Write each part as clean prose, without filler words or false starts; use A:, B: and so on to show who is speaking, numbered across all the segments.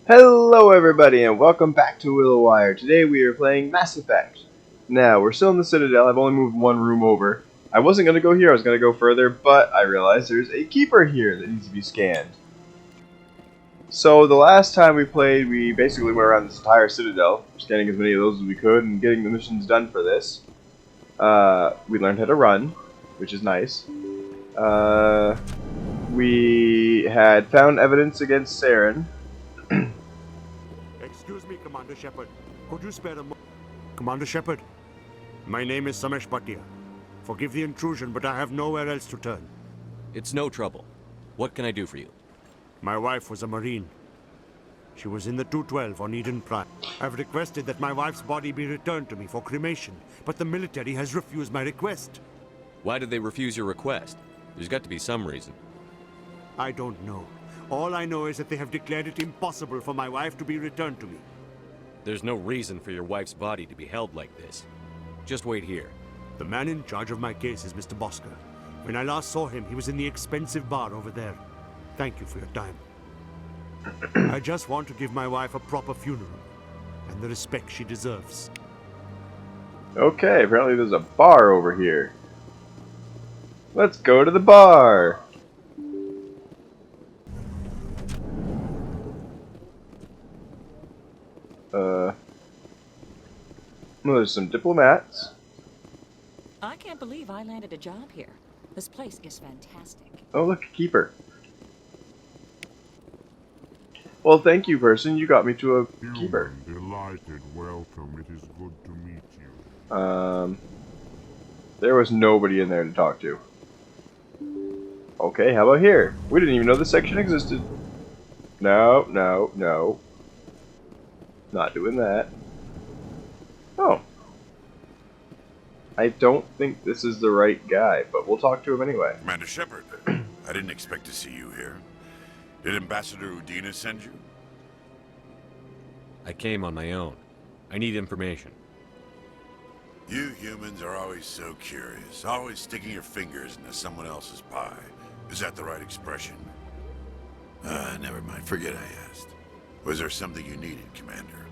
A: Hello everybody and welcome back to Willowier. Today we are playing Mass Effect. Now, we're still in the Citadel. I've only moved one room over. I wasn't going to go here, I was going to go further, but I realized there's a keeper here that needs to be scanned. So the last time we played, we basically went around this entire Citadel, scanning as many of those as we could and getting the missions done for this. We learned how to run, which is nice. We had found evidence against Saren.
B: Excuse me, Commander Shepard. Could you spare a moment? Commander Shepard, my name is Samesh Bhatia. Forgive the intrusion, but I have nowhere else to turn.
C: It's no trouble. What can I do for you?
B: My wife was a Marine. She was in the 212 on Eden Prime. I've requested that my wife's body be returned to me for cremation, but the military has refused my request.
C: Why did they refuse your request? There's got to be some reason.
B: I don't know. All I know is that they have declared it impossible for my wife to be returned to me.
C: There's no reason for your wife's body to be held like this. Just wait here.
B: The man in charge of my case is Mr. Bosker. When I last saw him, he was in the expensive bar over there. Thank you for your time. I just want to give my wife a proper funeral, and the respect she deserves.
A: Okay, apparently there's a bar over here. Let's go to the bar! Well, there's some diplomats.
D: I can't believe I landed a job here. This place is fantastic.
A: Oh, look, a keeper. Well, thank you, person. You got me to a keeper.
E: Delighted welcome. It is good to meet you.
A: There was nobody in there to talk to. Okay, how about here? We didn't even know this section existed. No, no, no. Not doing that. Oh. I don't think this is the right guy, but we'll talk to him anyway.
F: Commander Shepard, I didn't expect to see you here. Did Ambassador Udina send you?
C: I came on my own. I need information.
F: You humans are always so curious, always sticking your fingers into someone else's pie. Is that the right expression? Never mind. Forget I asked. Was there something you needed, Commander?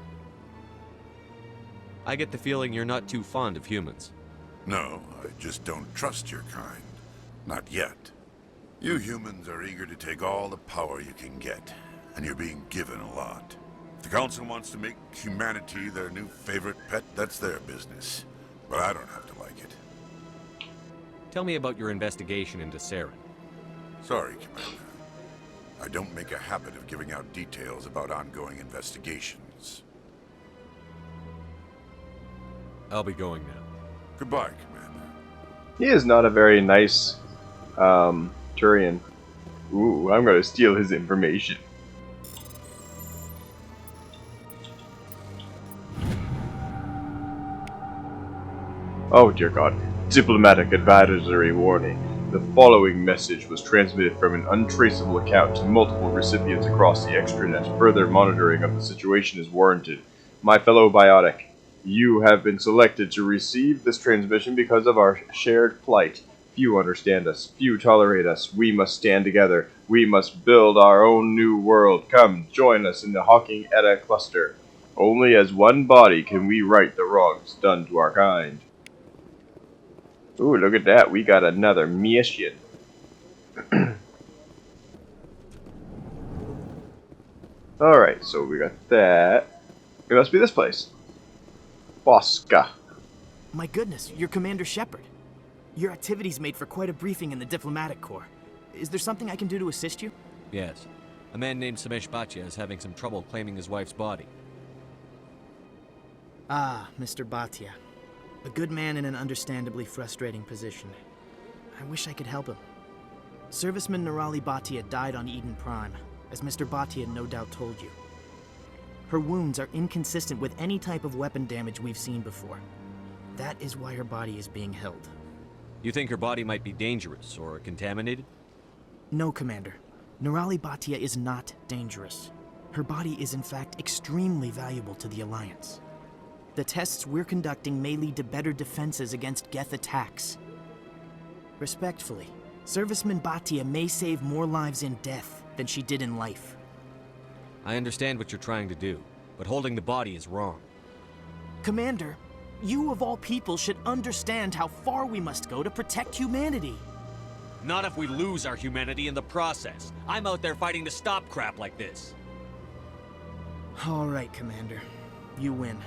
C: I get the feeling you're not too fond of humans.
F: No, I just don't trust your kind. Not yet. You humans are eager to take all the power you can get, and you're being given a lot. If the Council wants to make humanity their new favorite pet, that's their business. But I don't have to like it.
C: Tell me about your investigation into Saren.
F: Sorry, Commander. I don't make a habit of giving out details about ongoing investigations.
C: I'll be going now.
F: Goodbye, Commander.
A: He is not a very nice, Turian. Ooh, I'm gonna steal his information. Oh dear God. Diplomatic advisory warning. The following message was transmitted from an untraceable account to multiple recipients across the extranet. Further monitoring of the situation is warranted. My fellow biotic, you have been selected to receive this transmission because of our shared plight. Few understand us. Few tolerate us. We must stand together. We must build our own new world. Come, join us in the Hawking Etta cluster. Only as one body can we right the wrongs done to our kind. Ooh, look at that. We got another mission. Alright, so we got that. It must be this place. Bosca.
G: My goodness, you're Commander Shepard. Your activities made for quite a briefing in the diplomatic corps. Is there something I can do to assist you?
C: Yes. A man named Samesh Bhatia is having some trouble claiming his wife's body.
G: Ah, Mr. Bhatia. A good man in an understandably frustrating position. I wish I could help him. Serviceman Nirali Bhatia died on Eden Prime, as Mr. Bhatia no doubt told you. Her wounds are inconsistent with any type of weapon damage we've seen before. That is why her body is being held.
C: You think her body might be dangerous or contaminated?
G: No, Commander. Nirali Bhatia is not dangerous. Her body is in fact extremely valuable to the Alliance. The tests we're conducting may lead to better defenses against Geth attacks. Respectfully, Serviceman Bhatia may save more lives in death than she did in life.
C: I understand what you're trying to do, but holding the body is wrong.
G: Commander, you of all people should understand how far we must go to protect humanity.
C: Not if we lose our humanity in the process. I'm out there fighting to stop crap like this.
G: All right, Commander. You win.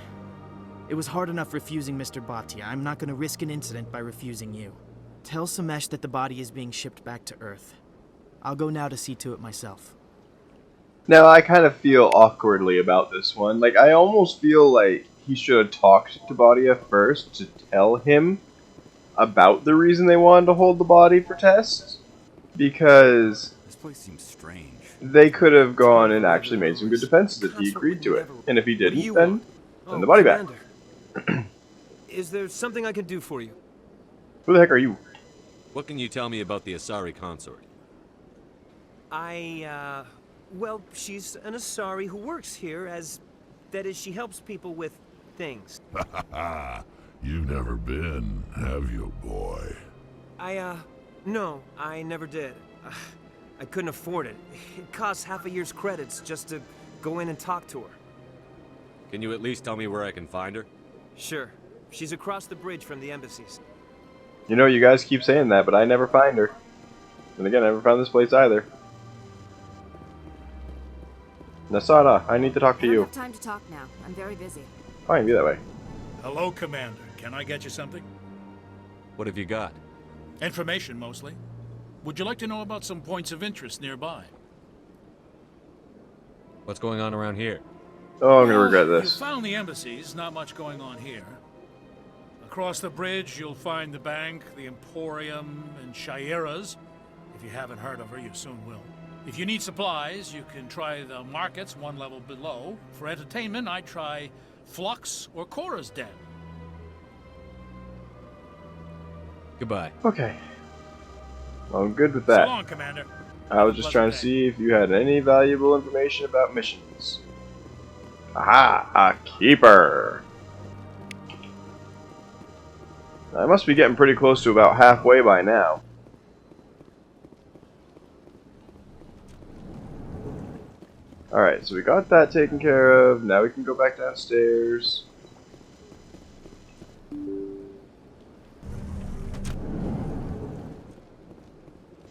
G: It was hard enough refusing Mr. Bhatia. I'm not going to risk an incident by refusing you. Tell Samesh that the body is being shipped back to Earth. I'll go now to see to it myself.
A: Now, I kind of feel awkwardly about this one. Like, I almost feel like he should have talked to Bhatia first to tell him about the reason they wanted to hold the body for tests. Because
F: This place seems strange.
A: they could have gone and actually made some good defenses if he agreed to it. And if he didn't, then send the body back.
H: Is there something I can do for you?
A: Who the heck are you?
C: What can you tell me about the Asari consort?
H: Well, she's an Asari who works here that is, she helps people with things.
E: You've never been, have you, boy?
H: No, I never did. I couldn't afford it. It costs half a year's credits just to go in and talk to her.
C: Can you at least tell me where I can find her?
H: Sure. She's across the bridge from the embassies.
A: You know, you guys keep saying that, but I never find her. And again, I never found this place either. Nasada, I need to talk to
I: I don't
A: you.
I: have time to talk now. I'm very busy.
A: Fine, be that way.
J: Hello, Commander. Can I get you something?
C: What have you got?
J: Information, mostly. Would you like to know about some points of interest nearby?
C: What's going on around here?
A: Oh, I'm gonna regret this.
J: You found the embassies, not much going on here. Across the bridge, you'll find the bank, the Emporium, and Shaira's. If you haven't heard of her, you soon will. If you need supplies, you can try the markets one level below. For entertainment, I'd try Flux or Cora's Den.
C: Goodbye.
A: Okay. Well, I'm good with
J: So
A: that.
J: long, Commander.
A: I was just trying to see if you had any valuable information about missions. Aha! A keeper! I must be getting pretty close to about halfway by now. Alright, so we got that taken care of. Now we can go back downstairs.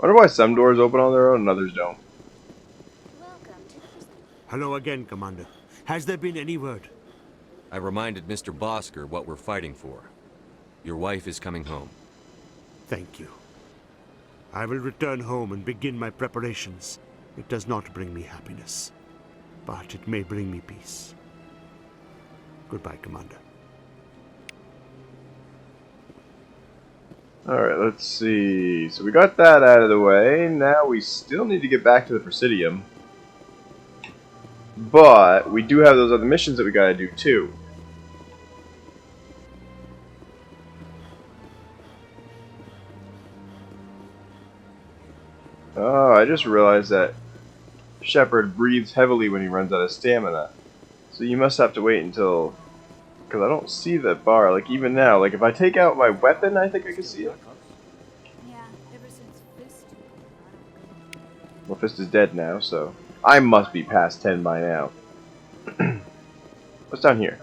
A: I wonder why some doors open on their own and others don't.
B: Hello again, Commander. Has there been any word?
C: I reminded Mr. Bosker what we're fighting for. Your wife is coming home.
B: Thank you. I will return home and begin my preparations. It does not bring me happiness, but it may bring me peace. Goodbye, Commander.
A: Alright, let's see. So we got that out of the way. Now we still need to get back to the Presidium. But we do have those other missions that we gotta do too. Oh, I just realized that Shepard breathes heavily when he runs out of stamina. So you must have to wait until... Because I don't see that bar, like even now. Like if I take out my weapon, I think I can see it.
I: Yeah, ever since Fist.
A: Well, Fist is dead now, so... I must be past 10 by now. What's down here?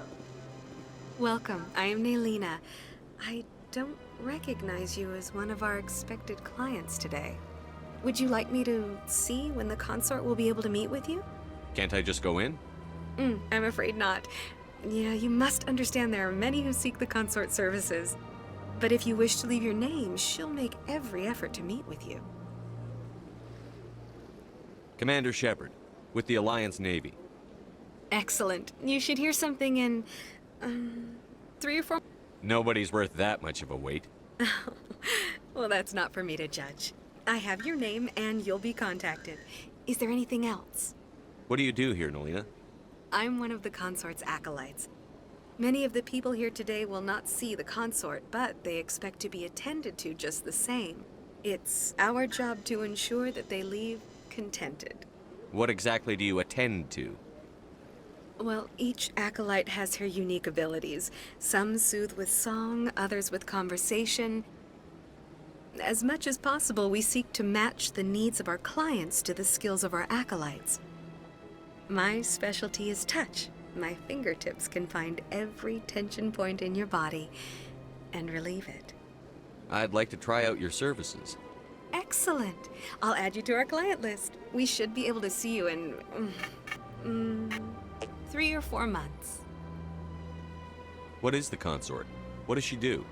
K: Welcome, I am Naylina. I don't recognize you as one of our expected clients today. Would you like me to see when the consort will be able to meet with you?
C: Can't I just go in?
K: I'm afraid not. Yeah, you must understand there are many who seek the consort services. But if you wish to leave your name, she'll make every effort to meet with you.
C: Commander Shepard, with the Alliance Navy.
K: Excellent. You should hear something in, 3 or 4...
C: Nobody's worth that much of a wait.
K: Well, that's not for me to judge. I have your name, and you'll be contacted. Is there anything else?
C: What do you do here, Naylina?
K: I'm one of the consort's acolytes. Many of the people here today will not see the consort, but they expect to be attended to just the same. It's our job to ensure that they leave contented.
C: What exactly do you attend to?
K: Well, each acolyte has her unique abilities. Some soothe with song, others with conversation. As much as possible, we seek to match the needs of our clients to the skills of our acolytes. My specialty is touch. My fingertips can find every tension point in your body and relieve it.
C: I'd like to try out your services.
K: Excellent. I'll add you to our client list. We should be able to see you in 3 or 4 months.
C: What is the consort? What does she do?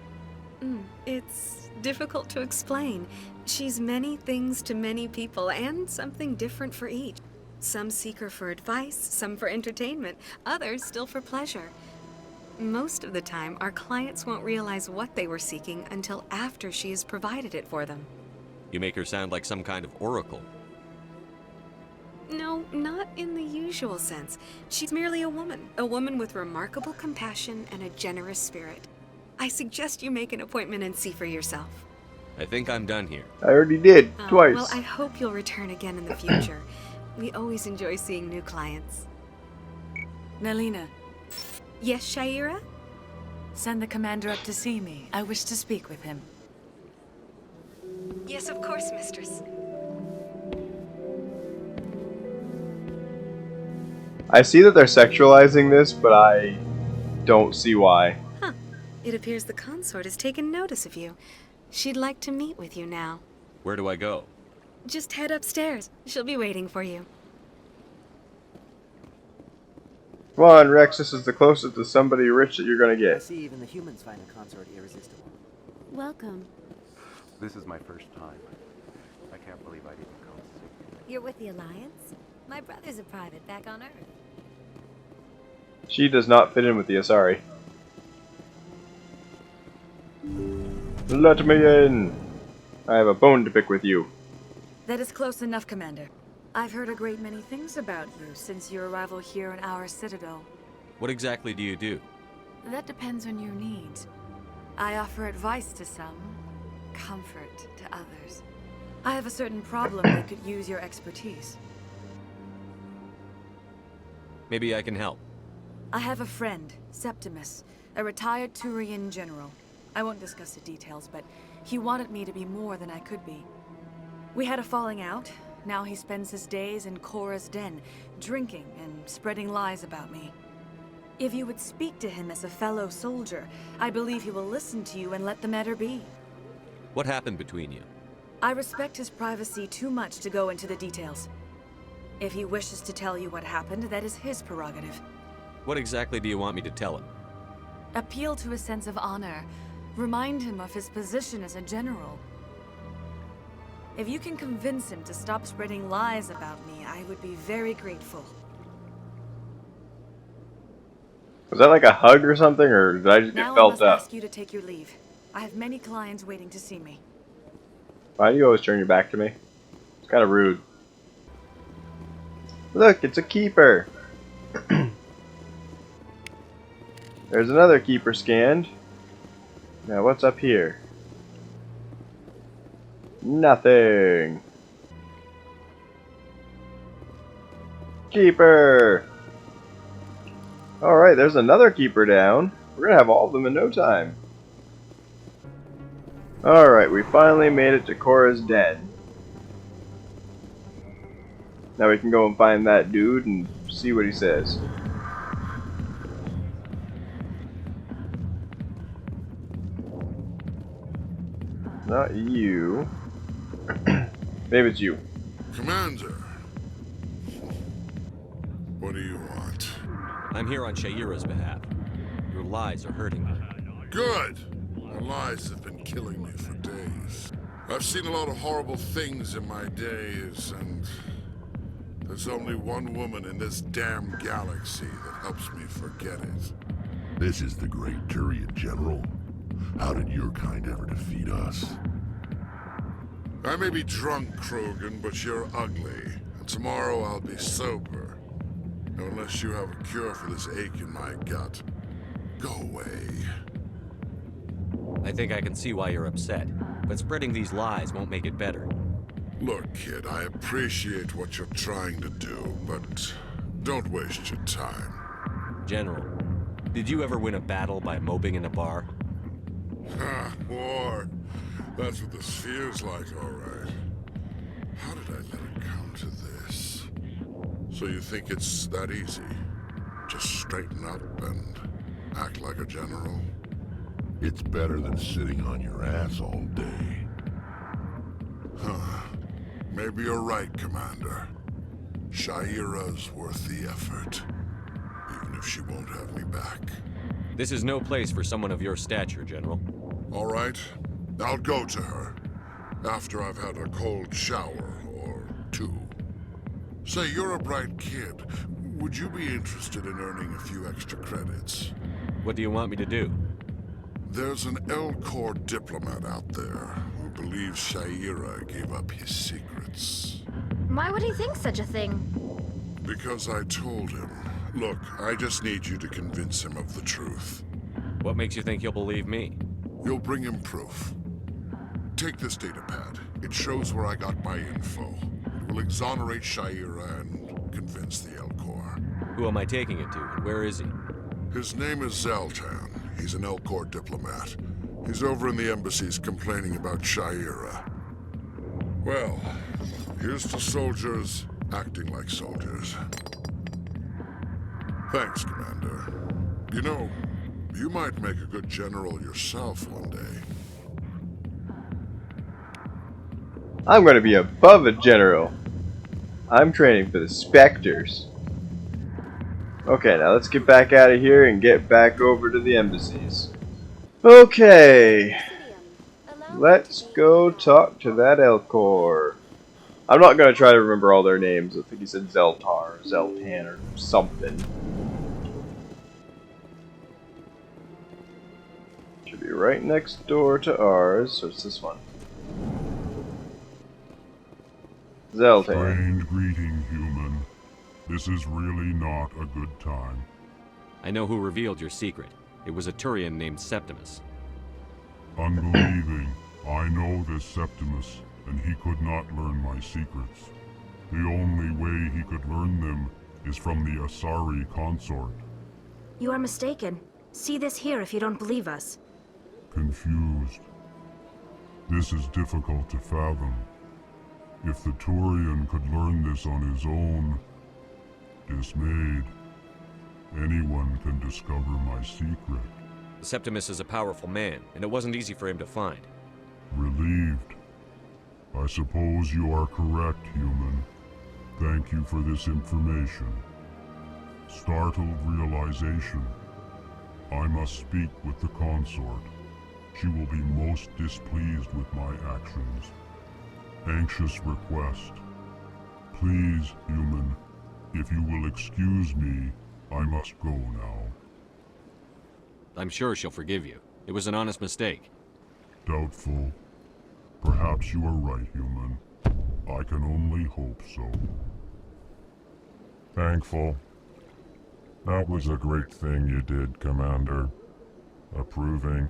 K: It's difficult to explain. She's many things to many people and something different for each. Some seek her for advice, some for entertainment, others still for pleasure. Most of the time, our clients won't realize what they were seeking until after she has provided it for them.
C: You make her sound like some kind of oracle.
K: No, not in the usual sense. She's merely a woman with remarkable compassion and a generous spirit. I suggest you make an appointment and see for yourself.
C: I think I'm done here.
A: I already did, twice.
K: Well, I hope you'll return again in the future. We always enjoy seeing new clients.
D: Nelina,
K: Yes, Shaira?
D: send the commander up to see me. I wish to speak with him.
K: Yes, of course, mistress.
A: I see that they're sexualizing this, but I don't see why.
K: It appears the consort has taken notice of you. She'd like to meet with you now.
C: Where do I go?
K: Just head upstairs. She'll be waiting for you.
A: Come on, Rex, this is the closest to somebody rich that you're gonna
L: I
A: get.
L: see even the humans find a consort irresistible.
I: Welcome.
M: This is my first time. I can't believe I didn't come to see you.
I: You're with the Alliance? My brother's a private back on Earth.
A: She does not fit in with the Asari. Let me in! I have a bone to pick with you.
D: That is close enough, Commander. I've heard a great many things about you since your arrival here in our citadel.
C: What exactly do you do?
D: That depends on your needs. I offer advice to some, comfort to others. I have a certain problem that could use your expertise.
C: Maybe I can help.
D: I have a friend, Septimus, a retired Turian general. I won't discuss the details, but he wanted me to be more than I could be. We had a falling out. Now he spends his days in Korra's den, drinking and spreading lies about me. If you would speak to him as a fellow soldier, I believe he will listen to you and let the matter be.
C: What happened between you?
D: I respect his privacy too much to go into the details. If he wishes to tell you what happened, that is his prerogative.
C: What exactly do you want me to tell him?
D: Appeal to his sense of honor. Remind him of his position as a general. If you can convince him to stop spreading lies about me, I would be very grateful.
A: Was that like a hug or something, or did I just get
D: Now I
A: felt
D: must
A: up?
D: ask you to take your leave. I have many clients waiting to see me.
A: Why do you always turn your back to me? It's kind of rude. Look, it's a keeper. There's another keeper scanned. Now what's up here? Nothing. Keeper. Alright, there's another keeper down. We're gonna have all of them in no time. Alright, we finally made it to Korra's den. Now we can go and find that dude and see what he says. Not you. Maybe it's you.
F: Commander. What do you want?
C: I'm here on Shaira's behalf. Your lies are hurting me.
F: Good! My lies have been killing me for days. I've seen a lot of horrible things in my days, and there's only one woman in this damn galaxy that helps me forget it.
E: This is the great Turian General. How did your kind ever defeat us?
F: I may be drunk, Krogan, but you're ugly. And tomorrow I'll be sober. Unless you have a cure for this ache in my gut. Go away.
C: I think I can see why you're upset, but spreading these lies won't make it better.
F: Look, kid, I appreciate what you're trying to do, but don't waste your time.
C: General, did you ever win a battle by moping in a bar?
F: Ha, war. That's what this feels like, all right. How did I let it come to this?
E: So you think it's that easy? Just straighten up and act like a general? It's better than sitting on your ass all day. Huh. Maybe you're right, Commander. Shaira's worth the effort. Even if she won't have me back.
C: This is no place for someone of your stature, General.
E: All right. I'll go to her. After I've had a cold shower or two. Say, you're a bright kid. Would you be interested in earning a few extra credits?
C: What do you want me to do?
E: There's an L-Corps diplomat out there who believes Shaira gave up his secrets.
N: Why would he think such a thing?
E: Because I told him. Look, I just need you to convince him of the truth.
C: What makes you think he'll believe me?
E: You'll bring him proof. Take this datapad. It shows where I got my info. It will exonerate Shaira and convince the L-Corps.
C: Who am I taking it to, and where is he?
E: His name is Zaltan. He's an L-Corps diplomat. He's over in the embassies complaining about Shaira. Well, here's to soldiers acting like soldiers. Thanks, Commander. You know, you might make a good general yourself one day.
A: I'm going to be above a general. I'm training for the Spectres. Okay, now let's get back out of here and get back over to the embassies. Okay. Let's go talk to that L-Corps. I'm not going to try to remember all their names. I think he said Zeltar, or Zeltan, or something. Should be right next door to ours, so it's this one. Zeltan.
E: Strange greeting, human. This is really not a good time.
C: I know who revealed your secret. It was a Turian named Septimus.
E: Unbelieving. I know this Septimus, and he could not learn my secrets. The only way he could learn them is from the Asari consort.
N: You are mistaken. See this here if you don't believe us.
E: Confused. This is difficult to fathom. If the Turian could learn this on his own, dismayed, anyone can discover my secret.
C: Septimus is a powerful man, and it wasn't easy for him to find.
E: Relieved. I suppose you are correct, human. Thank you for this information. Startled realization. I must speak with the consort. She will be most displeased with my actions. Anxious request. Please, human, if you will excuse me, I must go now.
C: I'm sure she'll forgive you. It was an honest mistake.
E: Doubtful. Perhaps you are right, human. I can only hope so. Thankful. That was a great thing you did, Commander. Approving.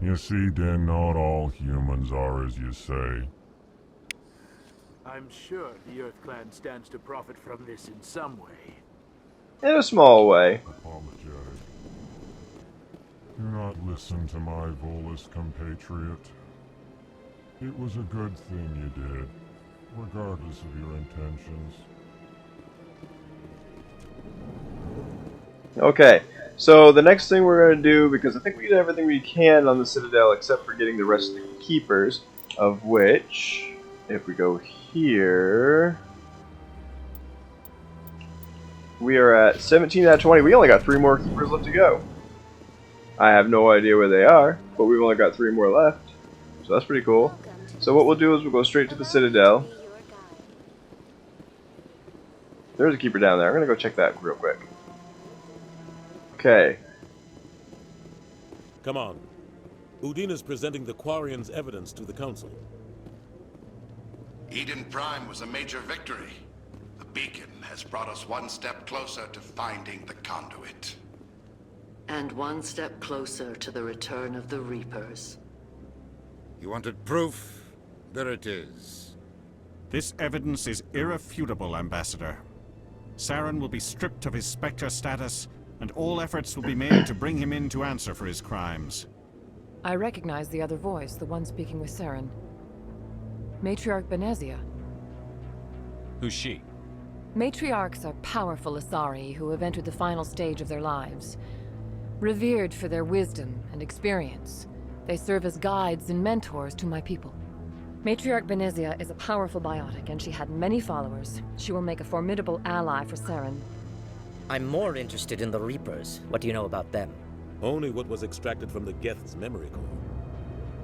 E: You see, Din, not all humans are as you say.
O: I'm sure the Earth Clan stands to profit from this in some way.
A: In a small way.
E: Apologetic. Do not listen to my Volus compatriot. It was a good thing you did, regardless of your intentions.
A: Okay, so the next thing we're going to do, because I think we did everything we can on the Citadel except for getting the rest of the Keepers, of which, if we go here, we are at 17 out of 20. We only got 3 more Keepers left to go. I have no idea where they are, but we've only got 3 more left, so that's pretty cool. So what we'll do is we'll go straight to the Citadel. There's a Keeper down there. I'm going to go check that real quick. Okay.
P: Come on. Udina's presenting the Quarians' evidence to the Council.
Q: Eden Prime was a major victory. The beacon has brought us one step closer to finding the conduit.
R: And one step closer to the return of the Reapers.
S: You wanted proof? There it is.
T: This evidence is irrefutable, Ambassador. Saren will be stripped of his Spectre status, and all efforts will be made to bring him in to answer for his crimes.
U: I recognize the other voice, the one speaking with Saren. Matriarch Benezia.
C: Who's she?
U: Matriarchs are powerful Asari who have entered the final stage of their lives. Revered for their wisdom and experience, they serve as guides and mentors to my people. Matriarch Benezia is a powerful biotic, and she had many followers. She will make a formidable ally for Saren.
G: I'm more interested in the Reapers. What do you know about them?
P: Only what was extracted from the Geth's memory core.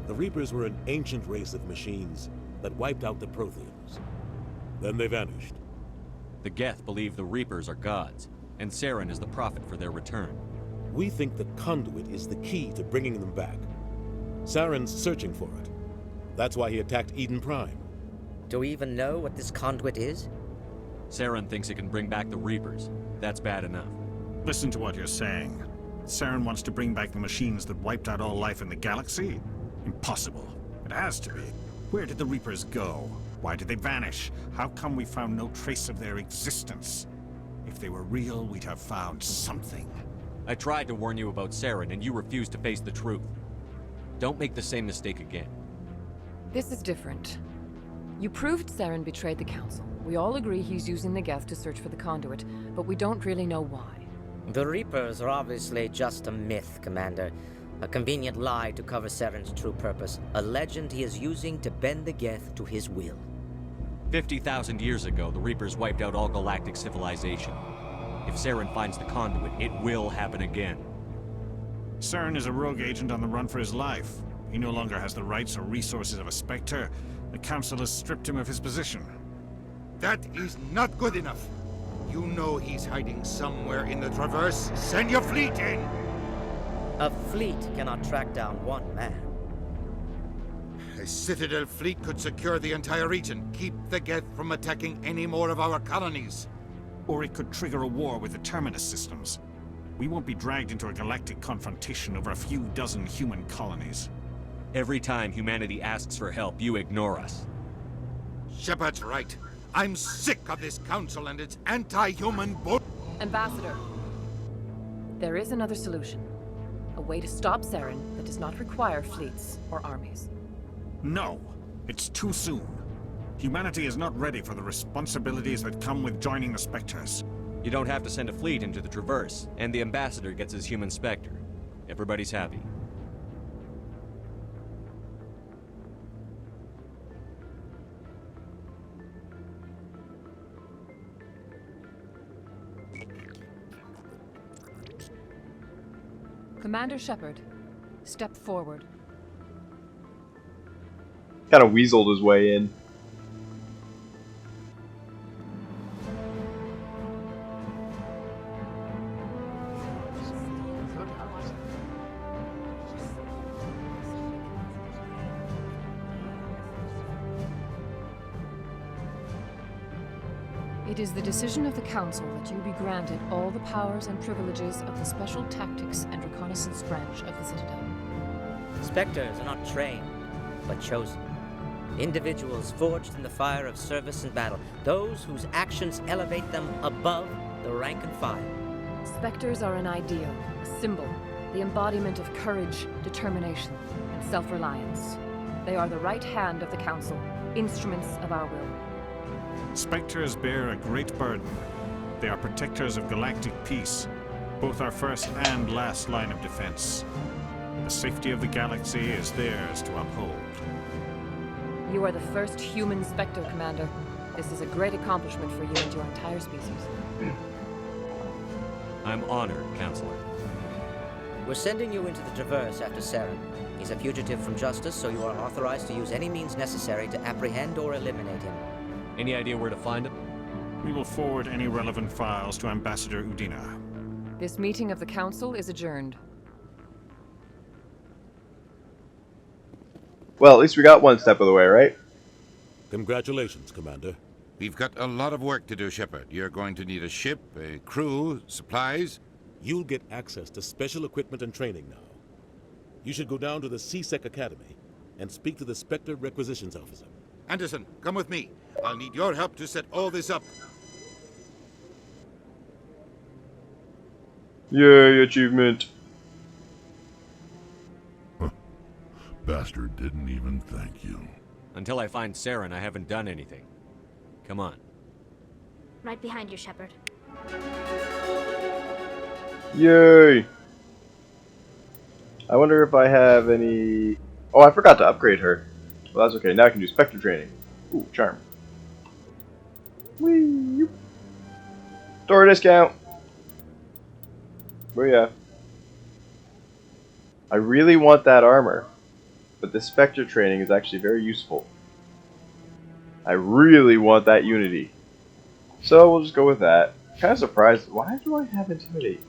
P: The Reapers were an ancient race of machines that wiped out the Protheans. Then they vanished.
C: The Geth believe the Reapers are gods, and Saren is the prophet for their return.
P: We think the conduit is the key to bringing them back. Saren's searching for it. That's why he attacked Eden Prime.
G: Do we even know what this conduit is?
C: Saren thinks it can bring back the Reapers. That's bad enough.
T: Listen to what you're saying. Saren wants to bring back the machines that wiped out all life in the galaxy? Impossible. It has to be. Where did the Reapers go? Why did they vanish? How come we found no trace of their existence? If they were real, we'd have found something.
C: I tried to warn you about Saren, and you refused to face the truth. Don't make the same mistake again.
U: This is different. You proved Saren betrayed the Council. We all agree he's using the Geth to search for the conduit, but we don't really know why.
G: The Reapers are obviously just a myth, Commander. A convenient lie to cover Saren's true purpose. A legend he is using to bend the Geth to his will.
C: 50,000 years ago, the Reapers wiped out all galactic civilization. If Saren finds the conduit, it will happen again.
T: Saren is a rogue agent on the run for his life. He no longer has the rights or resources of a Spectre. The Council has stripped him of his position.
S: That is not good enough. You know he's hiding somewhere in the Traverse. Send your fleet in!
G: A fleet cannot track down one man.
S: A Citadel fleet could secure the entire region, keep the Geth from attacking any more of our colonies.
T: Or it could trigger a war with the Terminus systems. We won't be dragged into a galactic confrontation over a few dozen human colonies.
C: Every time humanity asks for help, you ignore us.
S: Shepard's right. I'm sick of this council and its anti-human bull.
U: Ambassador, there is another solution. A way to stop Saren that does not require fleets or armies.
T: No, it's too soon. Humanity is not ready for the responsibilities that come with joining the Spectres.
C: You don't have to send a fleet into the Traverse, and the Ambassador gets his human Spectre. Everybody's happy.
U: Commander Shepard, step forward.
A: Kind of weaseled his way in.
U: It is the decision of the Council that you be granted all the powers and privileges of the Special Tactics and Reconnaissance branch of the Citadel.
G: Spectres are not trained, but chosen. Individuals forged in the fire of service and battle. Those whose actions elevate them above the rank and file.
U: Spectres are an ideal, a symbol, the embodiment of courage, determination, and self-reliance. They are the right hand of the Council, instruments of our will.
T: Spectres bear a great burden. They are protectors of galactic peace, both our first and last line of defense. The safety of the galaxy is theirs to uphold.
U: You are the first human Spectre, Commander. This is a great accomplishment for you and your entire species.
C: I'm honored, Counselor.
G: We're sending you into the Traverse after Saren. He's a fugitive from justice, so you are authorized to use any means necessary to apprehend or eliminate him.
C: Any idea where to find him?
T: We will forward any relevant files to Ambassador Udina.
U: This meeting of the Council is adjourned.
A: Well, at least we got one step of the way, right?
P: Congratulations, Commander.
S: We've got a lot of work to do, Shepard. You're going to need a ship, a crew, supplies.
P: You'll get access to special equipment and training now. You should go down to the C-Sec Academy and speak to the Spectre Requisitions Officer.
S: Anderson, come with me. I'll need your help to set all this up.
A: Yay, achievement.
E: Bastard didn't even thank you.
C: Until I find Saren, I haven't done anything. Come on.
N: Right behind you, Shepard.
A: Yay! I wonder if I have any... Oh, I forgot to upgrade her. Well, that's okay. Now I can do Spectre training. Ooh, charm. Whee! Store discount! Booyah. I really want that armor, but the Spectre training is actually very useful. I really want that Unity. So we'll just go with that. Kind of surprised. Why do I have Intimidate?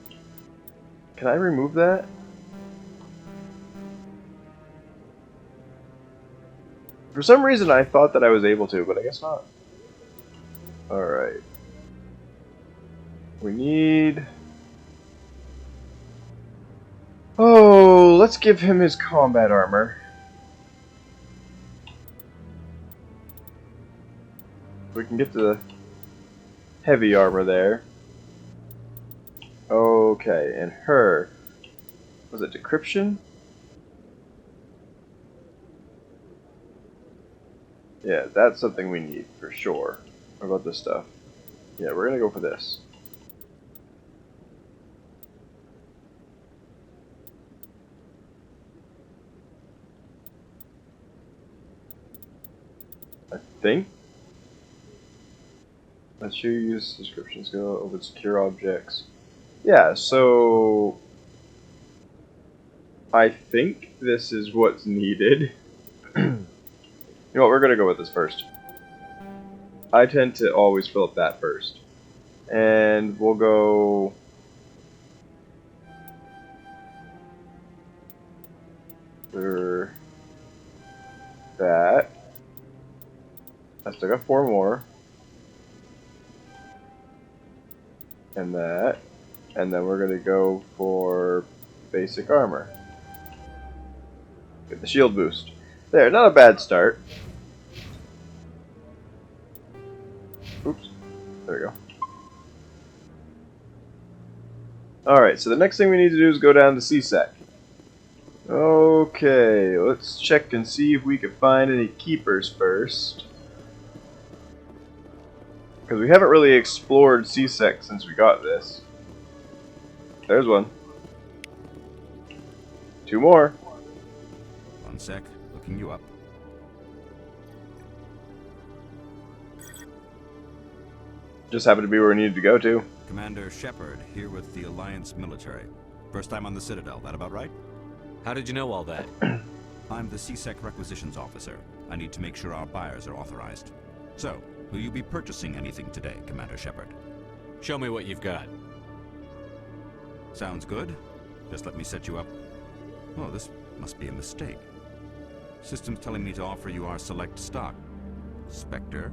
A: Can I remove that? For some reason I thought that I was able to, but I guess not. Alright. We need... Oh, let's give him his combat armor. We can get the heavy armor there. Okay, and her... Was it decryption? Yeah, that's something we need for sure. What about this stuff? Yeah, we're gonna go for this. I think. Let's show you use descriptions. Go over secure objects. Yeah, so I think this is what's needed. You know what, we're gonna go with this first. I tend to always fill up that first. And we'll go... for that. I still got 4 more. And that. And then we're gonna go for basic armor. Get the shield boost. There, not a bad start. Oops. There we go. Alright, so the next thing we need to do is go down to CSEC. Okay, let's check and see if we can find any keepers first. Because we haven't really explored CSEC since we got this. There's one. 2 more.
H: One sec. Looking you up.
A: Just happened to be where we needed to go to.
H: Commander Shepard, here with the Alliance military. First time on the Citadel, that about right?
C: How did you know all that?
H: I'm the CSEC requisitions officer. I need to make sure our buyers are authorized. So, will you be purchasing anything today, Commander Shepard?
C: Show me what you've got.
H: Sounds good. Just let me set you up. Oh, this must be a mistake. System's telling me to offer you our select stock. Spectre?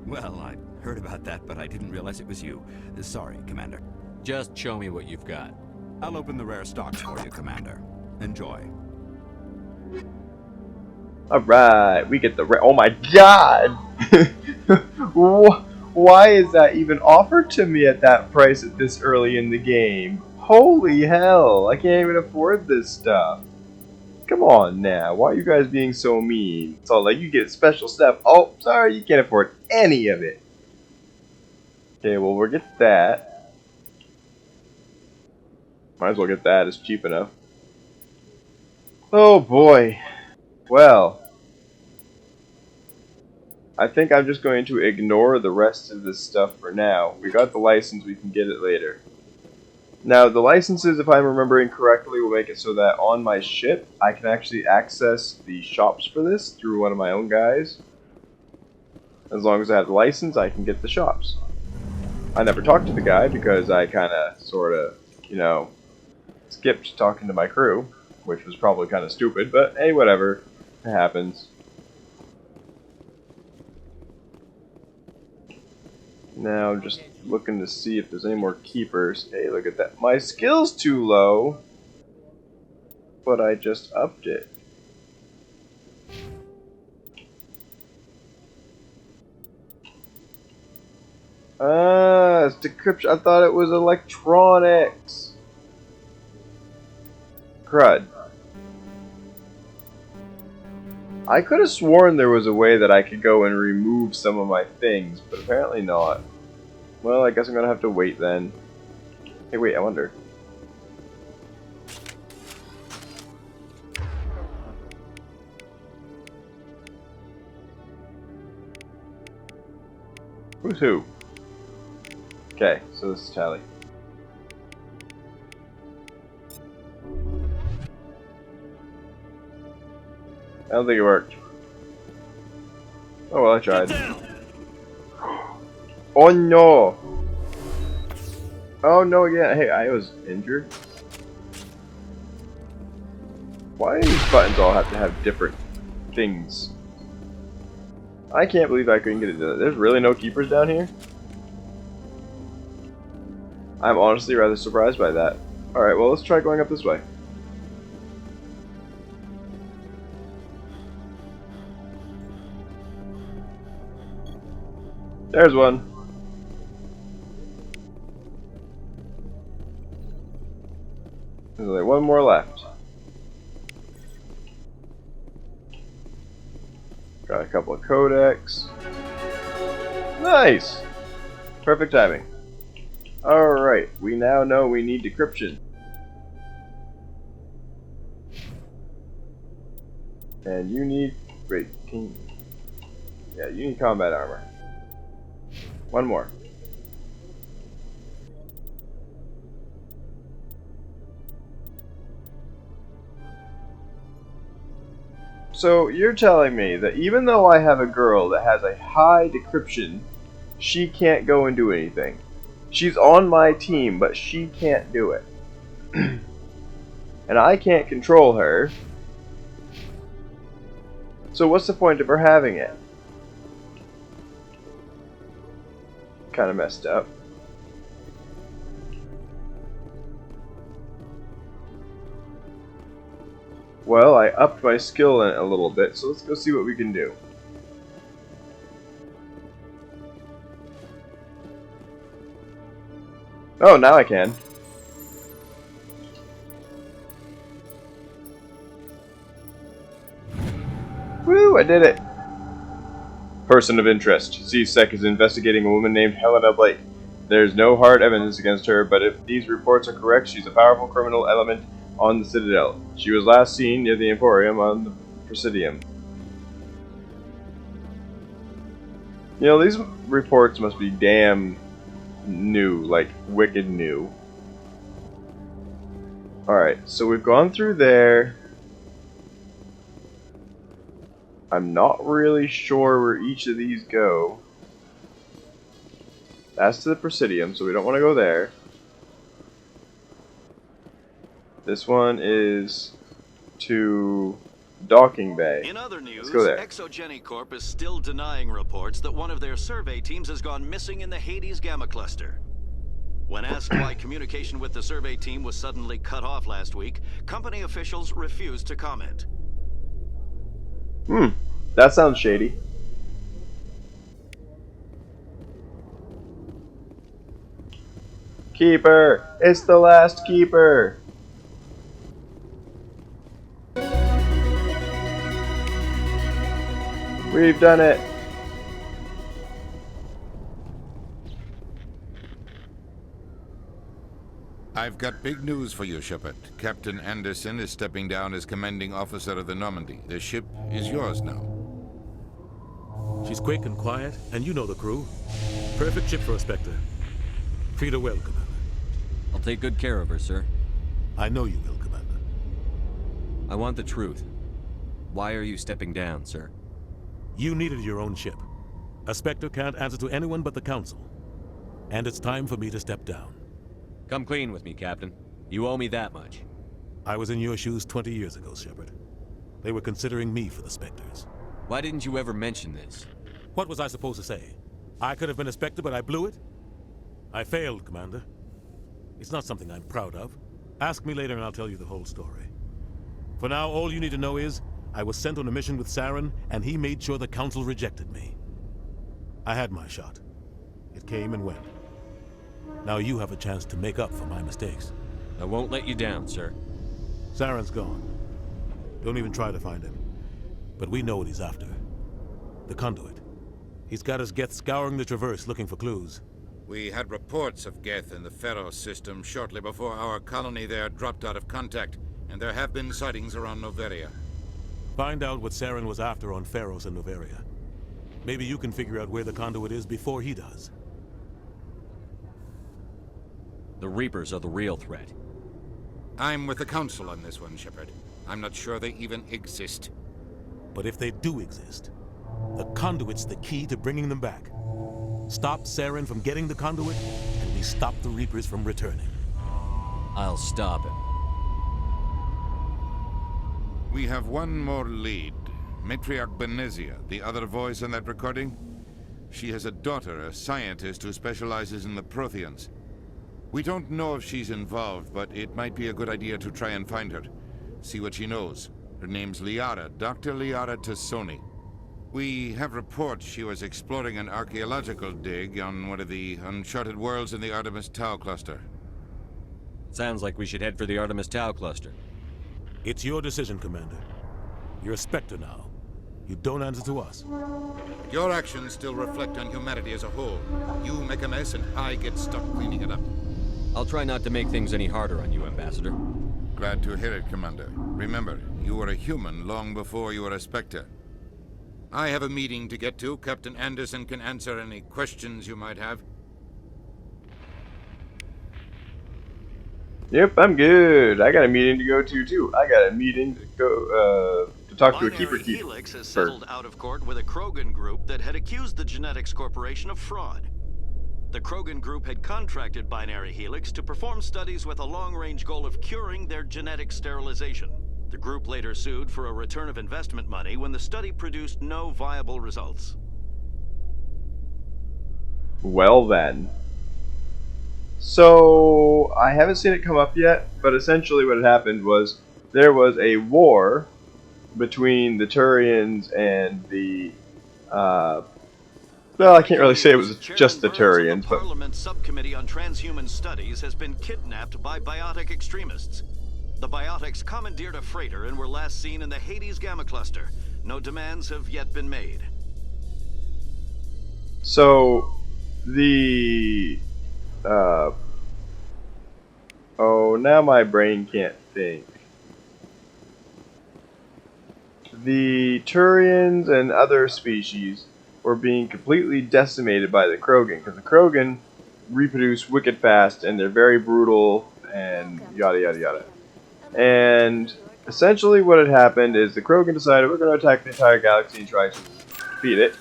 H: Well, I heard about that, but I didn't realize it was you. Sorry, Commander.
C: Just show me what you've got.
H: I'll open the rare stocks for you, Commander. Enjoy.
A: Alright, we get the rare. Oh my god! Why is that even offered to me at that price at this early in the game? Holy hell, I can't even afford this stuff. Come on now, why are you guys being so mean? It's all like you get special stuff. Oh, sorry, you can't afford any of it. Okay, well we'll get that. Might as well get that, it's cheap enough. Oh boy. Well. I think I'm just going to ignore the rest of this stuff for now. We got the license, we can get it later. Now, the licenses, if I'm remembering correctly, will make it so that on my ship, I can actually access the shops for this through one of my own guys. As long as I have the license, I can get the shops. I never talked to the guy because I kind of, sort of, you know, skipped talking to my crew, which was probably kind of stupid, but hey, whatever. It happens. Now, I'm just looking to see if there's any more keepers. Hey, look at that. My skill's too low, but I just upped it. It's decryption. I thought it was electronics. Crud. I could have sworn there was a way that I could go and remove some of my things, but apparently not. Well, I guess I'm gonna have to wait then. Hey, wait, I wonder. Who's who? Okay, so this is Tally. I don't think it worked. Oh well, I tried. Oh no! Oh no again. Hey, I was injured. Why do these buttons all have to have different things? I can't believe I couldn't get it done. There's really no keepers down here? I'm honestly rather surprised by that. Alright, well let's try going up this way. There's one. There's only one more left. Got a couple of codecs. Nice! Perfect timing. Alright, we now know we need decryption. And you need... wait, can you... yeah, you need combat armor. One more. So you're telling me that even though I have a girl that has a high decryption, she can't go and do anything. She's on my team, but she can't do it. And I can't control her. So what's the point of her having it? Kind of messed up. Well, I upped my skill in it a little bit, so let's go see what we can do. Oh, now I can. Woo, I did it! Person of interest. C-Sec is investigating a woman named Helena Blake. There's no hard evidence against her, but if these reports are correct, she's a powerful criminal element on the Citadel. She was last seen near the Emporium on the Presidium. You know, these reports must be damn new, like wicked new. Alright, so we've gone through there. I'm not really sure where each of these go. That's to the Presidium, so we don't want to go there. This one is to Docking Bay.
J: In other news,
A: let's go there.
J: Exogeny Corp is still denying reports that one of their survey teams has gone missing in the Hades Gamma Cluster. When asked why communication with the survey team was suddenly cut off last week, company officials refused to comment.
A: That sounds shady. Keeper! It's the last keeper! We've done it!
S: I've got big news for you, Shepard. Captain Anderson is stepping down as commanding officer of the Normandy. The ship is yours now.
P: She's quick and quiet, and you know the crew. Perfect ship for a Spectre. Treat her well, Commander.
C: I'll take good care of her, sir.
P: I know you will, Commander.
C: I want the truth. Why are you stepping down, sir?
P: You needed your own ship. A Spectre can't answer to anyone but the Council. And it's time for me to step down.
C: Come clean with me, Captain. You owe me that much.
P: I was in your shoes 20 years ago, Shepard. They were considering me for the Spectres.
C: Why didn't you ever mention this?
P: What was I supposed to say? I could have been a Spectre, but I blew it? I failed, Commander. It's not something I'm proud of. Ask me later and I'll tell you the whole story. For now, all you need to know is, I was sent on a mission with Saren, and he made sure the Council rejected me. I had my shot. It came and went. Now you have a chance to make up for my mistakes.
C: I won't let you down, sir.
P: Saren's gone. Don't even try to find him. But we know what he's after. The conduit. He's got his Geth scouring the Traverse looking for clues.
S: We had reports of Geth in the Pharaoh system shortly before our colony there dropped out of contact, and there have been sightings around Noveria.
P: Find out what Saren was after on Pharos and Noveria. Maybe you can figure out where the conduit is before he does.
C: The Reapers are the real threat.
S: I'm with the Council on this one, Shepard. I'm not sure they even exist.
P: But if they do exist, the conduit's the key to bringing them back. Stop Saren from getting the conduit, and we stop the Reapers from returning.
C: I'll stop him.
F: We have one more lead. Matriarch Benezia, the other voice in that recording. She has a daughter, a scientist who specializes in the Protheans. We don't know if she's involved, but it might be a good idea to try and find her. See what she knows. Her name's Liara, Dr. Liara Tassoni. We have reports she was exploring an archaeological dig on one of the uncharted worlds in the Artemis Tau cluster.
C: Sounds like we should head for the Artemis Tau cluster.
P: It's your decision, Commander. You're a Spectre now. You don't answer to us.
S: Your actions still reflect on humanity as a whole. You make a mess and I get stuck cleaning it up.
C: I'll try not to make things any harder on you, Ambassador.
F: Glad to hear it, Commander. Remember, you were a human long before you were a Spectre.
S: I have a meeting to get to. Captain Anderson can answer any questions you might have.
A: Yep, I'm good. I got a meeting to go to, too. I got a meeting to go, to talk to a Keeper Keeper.
J: Helix has settled out of court with a Krogan group that had accused the Genetics Corporation of fraud. The Krogan group had contracted Binary Helix to perform studies with a long-range goal of curing their genetic sterilization. The group later sued for a return of investment money when the study produced no viable results.
A: Well then. So, I haven't seen it come up yet, but essentially what had happened was there was a war between the Turians and the, well, I can't really say it was just the Turians, but...
J: Parliament Subcommittee on Transhuman Studies has been kidnapped by biotic extremists. The biotics commandeered a freighter and were last seen in the Hades Gamma Cluster. No demands have yet been made.
A: So, the... oh, now my brain can't think. The Turians and other species were being completely decimated by the Krogan, because the Krogan reproduce wicked fast, and they're very brutal, and yada yada yada. And essentially what had happened is the Krogan decided we're going to attack the entire galaxy and try to defeat it.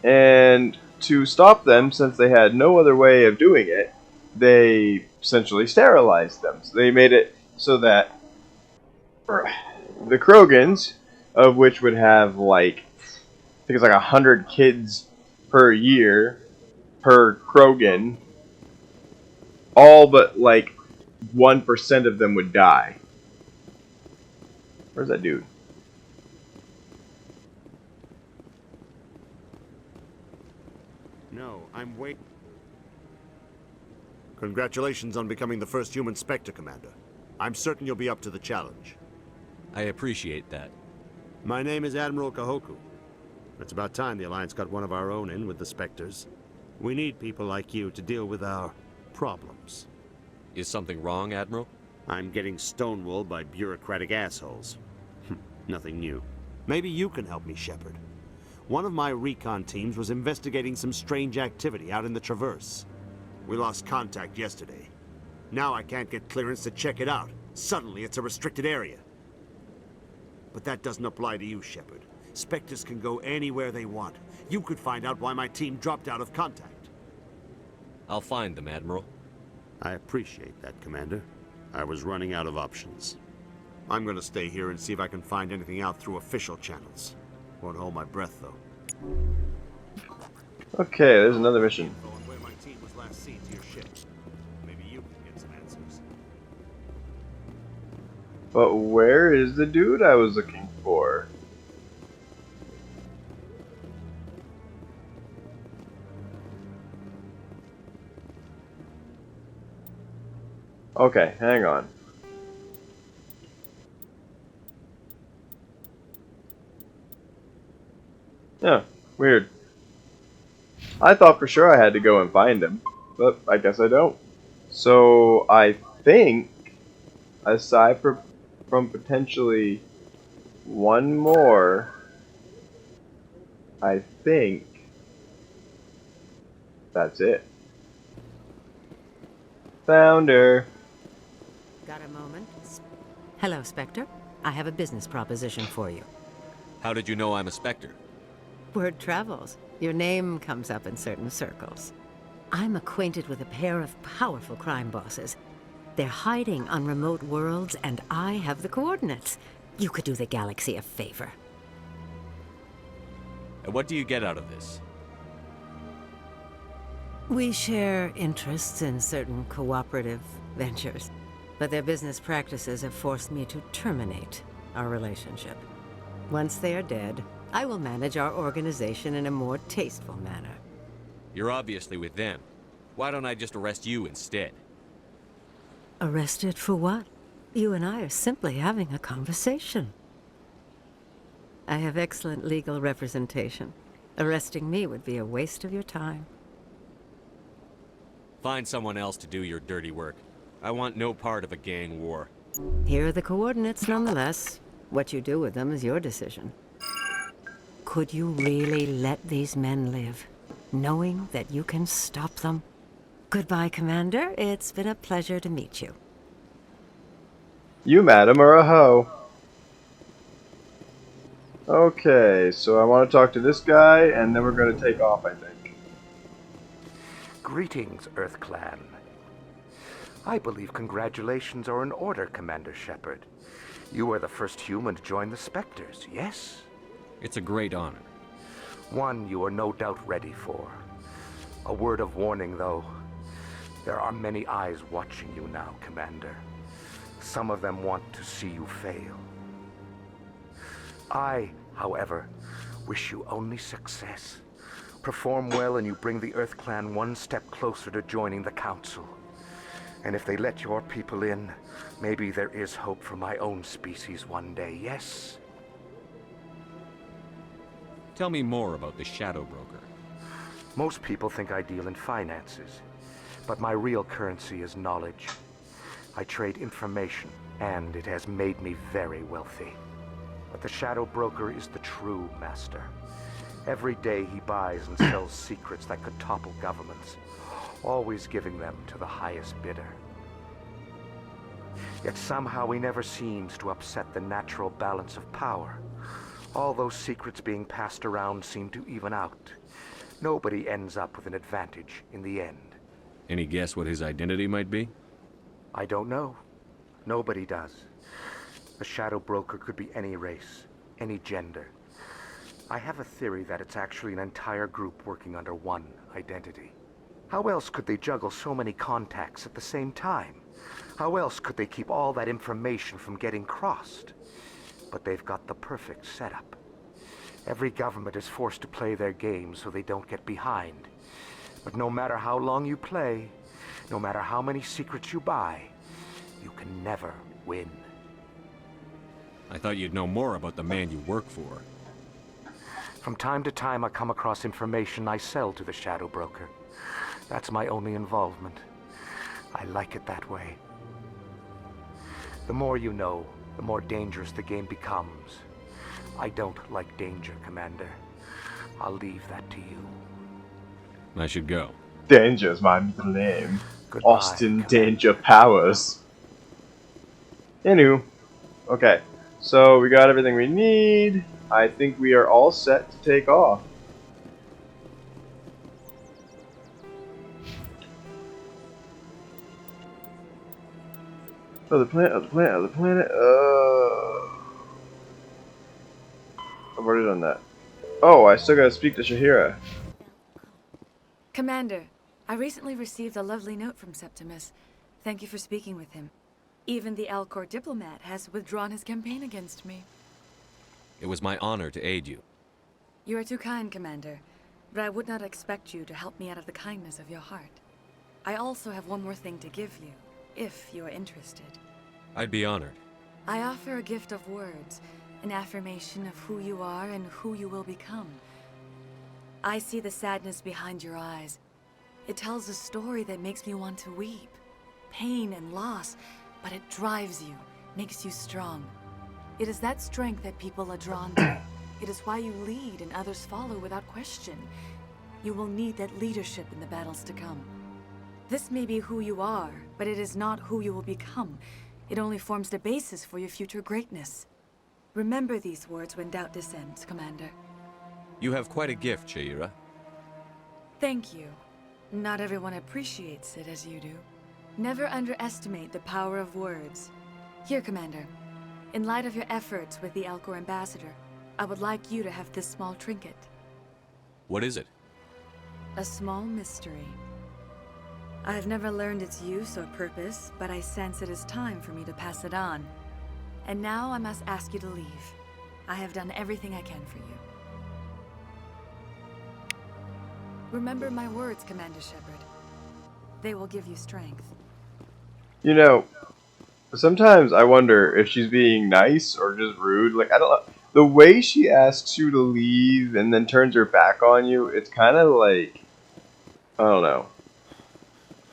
A: And to stop them, since they had no other way of doing it, they essentially sterilized them. So they made it so that the Krogans, of which would have like, I think it's like 100 kids per year per Krogan, all but like 1% of them would die. Where's that dude?
B: No, I'm waiting. Congratulations on becoming the first human Spectre, Commander. I'm certain you'll be up to the challenge.
C: I appreciate that.
B: My name is Admiral Kahoku. It's about time the Alliance got one of our own in with the Spectres. We need people like you to deal with our problems.
C: Is something wrong, Admiral?
B: I'm getting stonewalled by bureaucratic assholes. Nothing new. Maybe you can help me, Shepard. One of my recon teams was investigating some strange activity out in the Traverse. We lost contact yesterday. Now I can't get clearance to check it out. Suddenly it's a restricted area. But that doesn't apply to you, Shepard. Spectres can go anywhere they want. You could find out why my team dropped out of contact.
C: I'll find them, Admiral.
B: I appreciate that, Commander. I was running out of options. I'm gonna stay here and see if I can find anything out through official channels. Won't hold my breath, though.
A: Okay, there's another mission.
B: Where my team was last seen to your ship. Maybe you can get some answers.
A: But where is the dude I was looking for? Okay, hang on. Yeah, weird. I thought for sure I had to go and find him, but I guess I don't. So I think, aside from potentially one more, I think that's it. Founder.
K: Got a moment? Hello, Spectre. I have a business proposition for you.
C: How did you know I'm a Spectre?
K: Word travels. Your name comes up in certain circles. I'm acquainted with a pair of powerful crime bosses. They're hiding on remote worlds, and I have the coordinates. You could do the galaxy a favor.
C: And what do you get out of this?
K: We share interests in certain cooperative ventures, but their business practices have forced me to terminate our relationship. Once they are dead, I will manage our organization in a more tasteful manner.
C: You're obviously with them. Why don't I just arrest you instead?
K: Arrested for what? You and I are simply having a conversation. I have excellent legal representation. Arresting me would be a waste of your time.
C: Find someone else to do your dirty work. I want no part of a gang war.
K: Here are the coordinates nonetheless. What you do with them is your decision. Could you really let these men live, knowing that you can stop them? Goodbye, Commander. It's been a pleasure to meet you.
A: You, madam, are a hoe. Okay, so I want to talk to this guy, and then we're going to take off, I think.
M: Greetings, Earth Clan. I believe congratulations are in order, Commander Shepard. You are the first human to join the Spectres, yes?
C: It's a great honor.
M: One you are no doubt ready for. A word of warning, though. There are many eyes watching you now, Commander. Some of them want to see you fail. I, however, wish you only success. Perform well and you bring the Earth Clan one step closer to joining the Council. And if they let your people in, maybe there is hope for my own species one day, yes?
C: Tell me more about the Shadow Broker.
M: Most people think I deal in finances, but my real currency is knowledge. I trade information, and it has made me very wealthy. But the Shadow Broker is the true master. Every day he buys and sells secrets that could topple governments, always giving them to the highest bidder. Yet somehow he never seems to upset the natural balance of power. All those secrets being passed around seem to even out. Nobody ends up with an advantage in the end.
C: Any guess what his identity might be?
M: I don't know. Nobody does. The Shadow Broker could be any race, any gender. I have a theory that it's actually an entire group working under one identity. How else could they juggle so many contacts at the same time? How else could they keep all that information from getting crossed? But they've got the perfect setup. Every government is forced to play their game so they don't get behind. But no matter how long you play, no matter how many secrets you buy, you can never win.
C: I thought you'd know more about the man you work for.
M: From time to time I come across information I sell to the Shadow Broker. That's my only involvement. I like it that way. The more you know, the more dangerous the game becomes. I don't like danger, Commander. I'll leave that to you.
C: I should go.
A: Danger's my middle name.
M: Goodbye,
A: Austin Danger Powers. Anywho. Okay. So we got everything we need. I think we are all set to take off. Oh, the planet, oh, the planet, oh, the planet. I've already done that. Oh, I still gotta speak to Shahira.
D: Commander, I recently received a lovely note from Septimus. Thank you for speaking with him. Even the Alcor diplomat has withdrawn his campaign against me.
C: It was my honor to aid you.
D: You are too kind, Commander, but I would not expect you to help me out of the kindness of your heart. I also have one more thing to give you, if you are interested.
C: I'd be honored.
D: I offer a gift of words, an affirmation of who you are and who you will become. I see the sadness behind your eyes. It tells a story that makes me want to weep. Pain and loss, but it drives you, makes you strong. It is that strength that people are drawn to. It is why you lead and others follow without question. You will need that leadership in the battles to come. This may be who you are, but it is not who you will become. It only forms the basis for your future greatness. Remember these words when doubt descends, Commander.
C: You have quite a gift, Shaira.
D: Thank you. Not everyone appreciates it as you do. Never underestimate the power of words. Here, Commander. In light of your efforts with the Alcor Ambassador, I would like you to have this small trinket.
C: What is it?
D: A small mystery. I have never learned its use or purpose, but I sense it is time for me to pass it on. And now I must ask you to leave. I have done everything I can for you. Remember my words, Commander Shepard. They will give you strength.
A: You know, sometimes I wonder if she's being nice or just rude. Like, I don't know. The way she asks you to leave and then turns her back on you, it's kind of like, I don't know.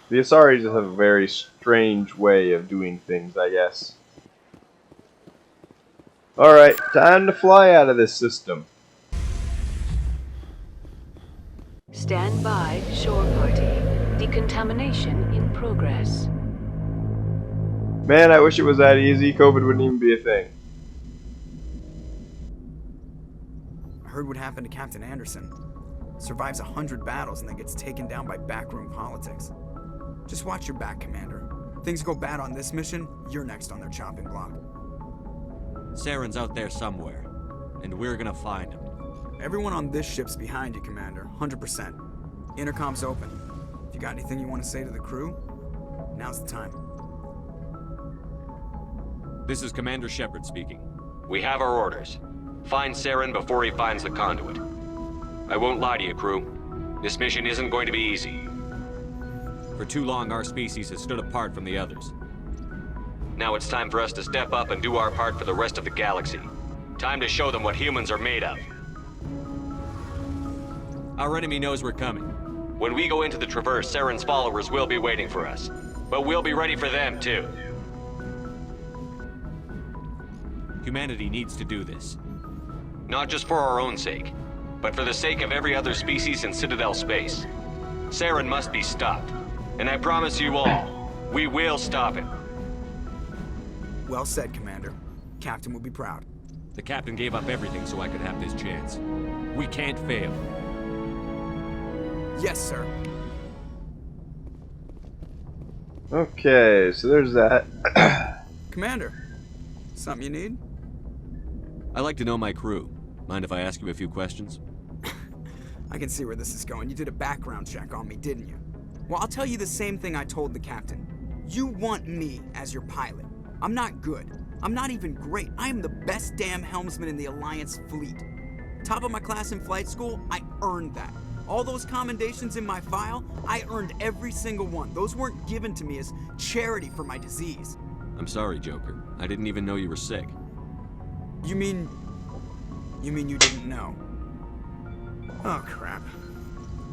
A: The Asaris have a very strange way of doing things, I guess. Alright, time to fly out of this system.
L: Stand by, shore party. Decontamination in progress.
A: Man, I wish it was that easy. COVID wouldn't even be a thing.
V: I heard what happened to Captain Anderson. Survives 100 battles and then gets taken down by backroom politics. Just watch your back, Commander. Things go bad on this mission, you're next on their chopping block.
C: Saren's out there somewhere, and we're gonna find him.
V: Everyone on this ship's behind you, Commander. 100%. Intercom's open. If you got anything you want to say to the crew, now's the time.
C: This is Commander Shepard speaking.
W: We have our orders. Find Saren before he finds the conduit. I won't lie to you, crew. This mission isn't going to be easy.
C: For too long, our species has stood apart from the others.
W: Now it's time for us to step up and do our part for the rest of the galaxy. Time to show them what humans are made of.
C: Our enemy knows we're coming.
W: When we go into the Traverse, Saren's followers will be waiting for us. But we'll be ready for them, too.
C: Humanity needs to do this.
W: Not just for our own sake, but for the sake of every other species in Citadel space. Saren must be stopped. And I promise you all, we will stop him.
V: Well said, Commander. Captain will be proud.
C: The Captain gave up everything so I could have this chance. We can't fail.
V: Yes, sir.
A: Okay, so there's that.
V: Commander, something you need?
C: I like to know my crew. Mind if I ask you a few questions?
V: I can see where this is going. You did a background check on me, didn't you? Well, I'll tell you the same thing I told the captain. You want me as your pilot. I'm not good. I'm not even great. I am the best damn helmsman in the Alliance fleet. Top of my class in flight school, I earned that. All those commendations in my file, I earned every single one. Those weren't given to me as charity for my disease.
C: I'm sorry, Joker. I didn't even know you were sick.
V: You mean you didn't know? Oh, crap.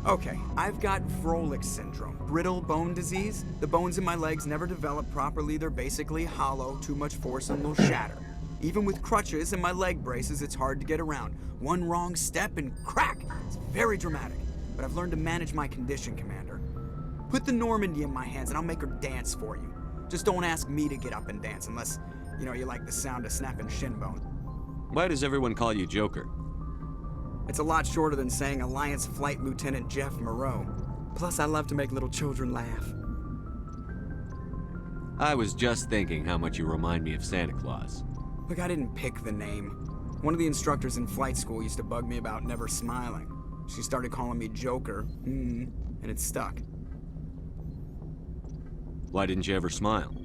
V: Okay, I've got Froelich syndrome, brittle bone disease. The bones in my legs never develop properly. They're basically hollow, too much force and they'll shatter. Even with crutches and my leg braces, it's hard to get around. One wrong step and crack! It's very dramatic. But I've learned to manage my condition, Commander. Put the Normandy in my hands and I'll make her dance for you. Just don't ask me to get up and dance unless, you like the sound of snapping shin bones.
C: Why does everyone call you Joker?
V: It's a lot shorter than saying Alliance Flight Lieutenant Jeff Moreau. Plus, I love to make little children laugh.
C: I was just thinking how much you remind me of Santa Claus.
V: Look, I didn't pick the name. One of the instructors in flight school used to bug me about never smiling. She started calling me Joker, and it stuck.
C: Why didn't you ever smile?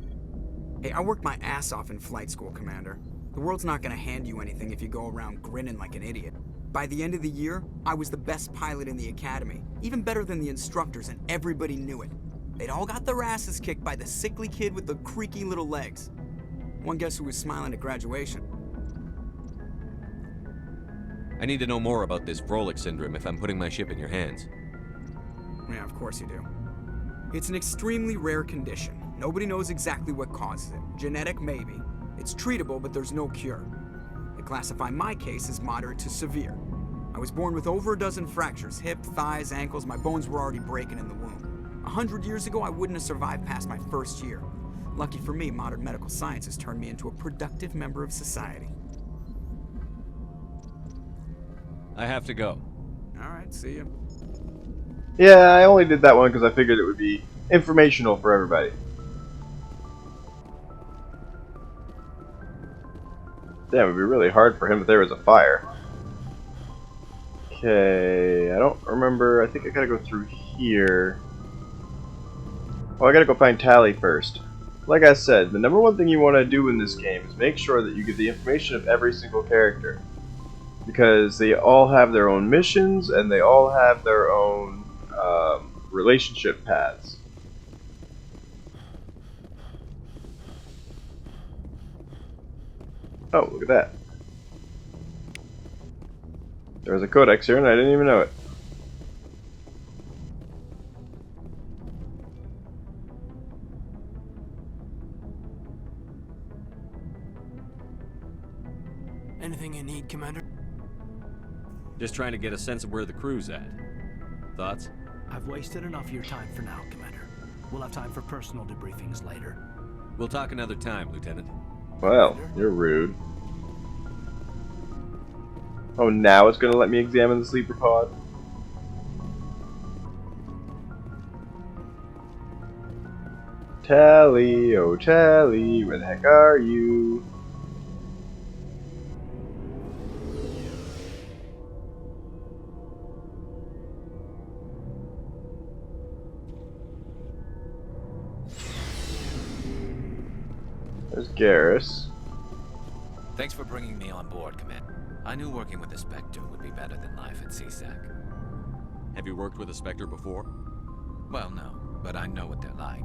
V: Hey, I worked my ass off in flight school, Commander. The world's not gonna hand you anything if you go around grinning like an idiot. By the end of the year, I was the best pilot in the academy, even better than the instructors, and everybody knew it. They'd all got their asses kicked by the sickly kid with the creaky little legs. One guess who was smiling at graduation?
C: I need to know more about this Vrolik syndrome if I'm putting my ship in your hands.
V: Yeah, of course you do. It's an extremely rare condition. Nobody knows exactly what causes it. Genetic, maybe. It's treatable, but there's no cure. They classify my case as moderate to severe. I was born with over a dozen fractures, hip, thighs, ankles. My bones were already breaking in the womb. 100 years ago, I wouldn't have survived past my first year. Lucky for me, modern medical science has turned me into a productive member of society.
C: I have to go.
V: Alright, see you.
A: Yeah, I only did that one because I figured it would be informational for everybody. Damn, it would be really hard for him if there was a fire. Okay, I don't remember. I think I gotta go through here. Oh, I gotta go find Tally first. Like I said, the number one thing you want to do in this game is make sure that you get the information of every single character. Because they all have their own missions, and they all have their own relationship paths. Oh, look at that. There's a codex here and I didn't even know it.
I: Anything you need, Commander?
C: Just trying to get a sense of where the crew's at. Thoughts?
I: I've wasted enough of your time for now, Commander. We'll have time for personal debriefings later.
C: We'll talk another time, Lieutenant.
A: Well, you're rude. Oh, now it's gonna let me examine the sleeper pod? Tally, oh Tally, where the heck are you? There's Garrus.
O: Thanks for bringing me on board, Commander. I knew working with a Spectre would be better than life at CSEC.
C: Have you worked with a Spectre before?
O: Well, no, but I know what they're like.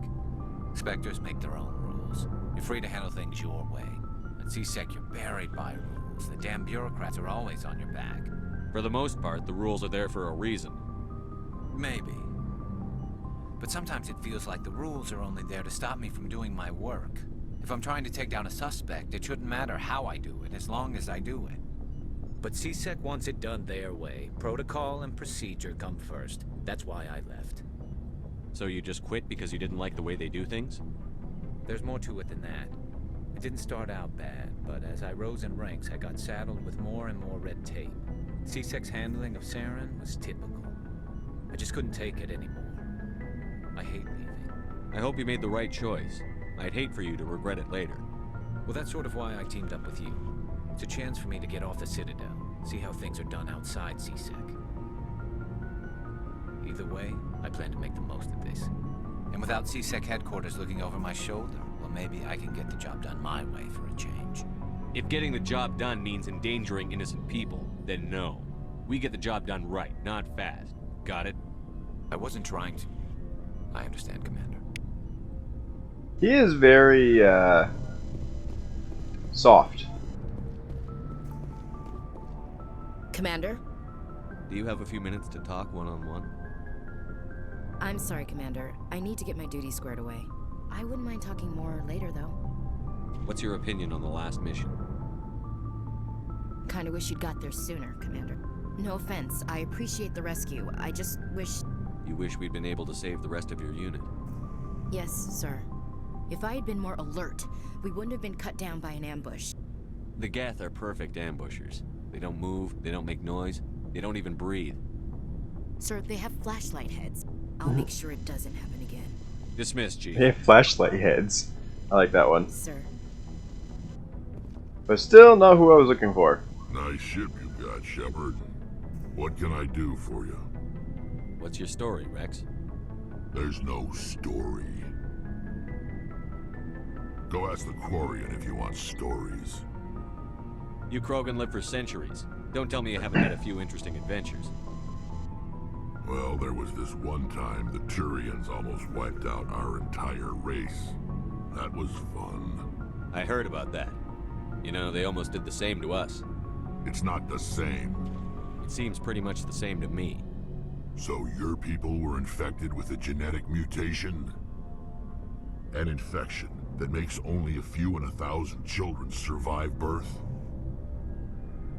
O: Spectres make their own rules. You're free to handle things your way. At CSEC, you're buried by rules. The damn bureaucrats are always on your back.
C: For the most part, the rules are there for a reason.
O: Maybe. But sometimes it feels like the rules are only there to stop me from doing my work. If I'm trying to take down a suspect, it shouldn't matter how I do it, as long as I do it.
Q: But CSEC wants it done their way. Protocol and procedure come first. That's why I left.
C: So you just quit because you didn't like the way they do things?
Q: There's more to it than that. It didn't start out bad, but as I rose in ranks, I got saddled with more and more red tape. CSEC's handling of Saren was typical. I just couldn't take it anymore. I hate leaving.
C: I hope you made the right choice. I'd hate for you to regret it later.
Q: Well, that's sort of why I teamed up with you. It's a chance for me to get off the Citadel, see how things are done outside CSEC. Either way, I plan to make the most of this.
O: And without CSEC headquarters looking over my shoulder, well, maybe I can get the job done my way for a change.
C: If getting the job done means endangering innocent people, then no. We get the job done right, not fast. Got it?
O: I wasn't trying to. I understand, Commander.
A: He is very, soft.
X: Commander?
C: Do you have a few minutes to talk one-on-one?
X: I'm sorry, Commander. I need to get my duties squared away. I wouldn't mind talking more later, though.
C: What's your opinion on the last mission?
X: Kinda wish you'd got there sooner, Commander. No offense, I appreciate the rescue. I just wish...
C: You wish we'd been able to save the rest of your unit?
X: Yes, sir. If I had been more alert, we wouldn't have been cut down by an ambush.
C: The Geth are perfect ambushers. They don't move, they don't make noise, they don't even breathe.
X: Sir, they have flashlight heads. I'll make sure it doesn't happen again.
C: Dismissed, Chief.
A: They have flashlight heads. I like that one.
X: Sir.
A: But still not who I was looking for.
E: Nice ship you got, Shepard. What can I do for you?
C: What's your story, Rex?
E: There's no story. Go ask the Quarian if you want stories.
C: You Krogan lived for centuries. Don't tell me you haven't had a few interesting adventures.
E: Well, there was this one time the Turians almost wiped out our entire race. That was fun.
C: I heard about that. You know, they almost did the same to us.
E: It's not the same.
C: It seems pretty much the same to me.
E: So your people were infected with a genetic mutation? An infection that makes only a few in 1,000 children survive birth?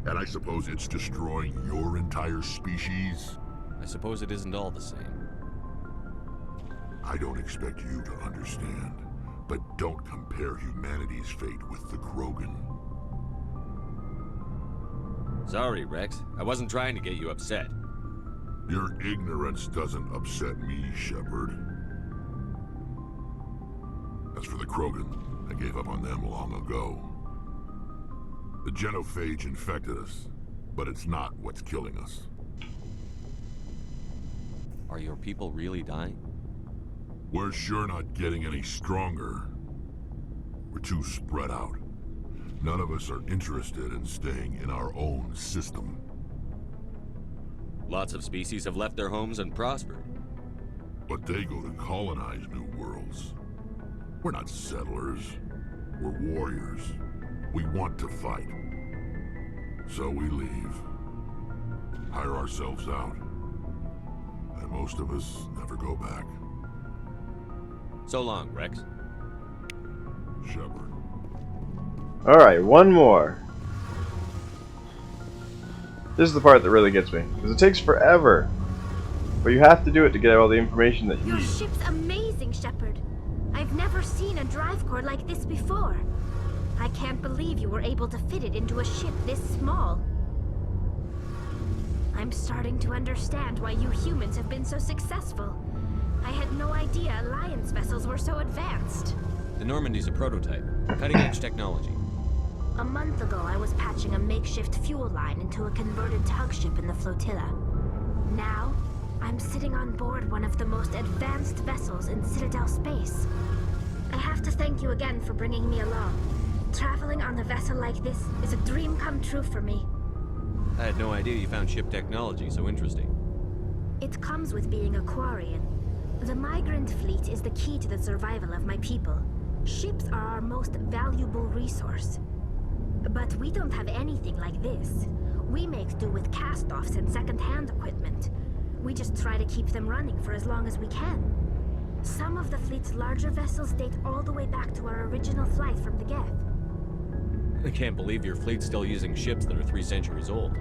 E: And I suppose it's destroying your entire species?
C: I suppose it isn't all the same.
E: I don't expect you to understand, but don't compare humanity's fate with the Krogan.
C: Sorry, Rex. I wasn't trying to get you upset.
E: Your ignorance doesn't upset me, Shepard. As for the Krogan, I gave up on them long ago. The genophage infected us, but it's not what's killing us.
C: Are your people really dying?
E: We're sure not getting any stronger. We're too spread out. None of us are interested in staying in our own system.
C: Lots of species have left their homes and prospered.
E: But they go to colonize new worlds. We're not settlers. We're warriors. We want to fight. So we leave. Hire ourselves out. And most of us never go back.
C: So long, Rex.
E: Shepard.
A: Alright, one more. This is the part that really gets me, because it takes forever. But you have to do it to get all the information that you
N: Your
A: need.
N: ship's amazing, Shepard. I've never seen a drive core like this before. I can't believe you were able to fit it into a ship this small. I'm starting to understand why you humans have been so successful. I had no idea Alliance vessels were so advanced.
C: The Normandy's a prototype. Cutting-edge technology.
N: A month ago, I was patching a makeshift fuel line into a converted tug ship in the flotilla. Now, I'm sitting on board one of the most advanced vessels in Citadel space. I have to thank you again for bringing me along. Traveling on a vessel like this is a dream come true for me.
C: I had no idea you found ship technology so interesting.
N: It comes with being a Quarian. The migrant fleet is the key to the survival of my people. Ships are our most valuable resource. But we don't have anything like this. We make do with cast-offs and second-hand equipment. We just try to keep them running for as long as we can. Some of the fleet's larger vessels date all the way back to our original flight from the Geth.
C: I can't believe your fleet's still using ships that are 3 centuries old.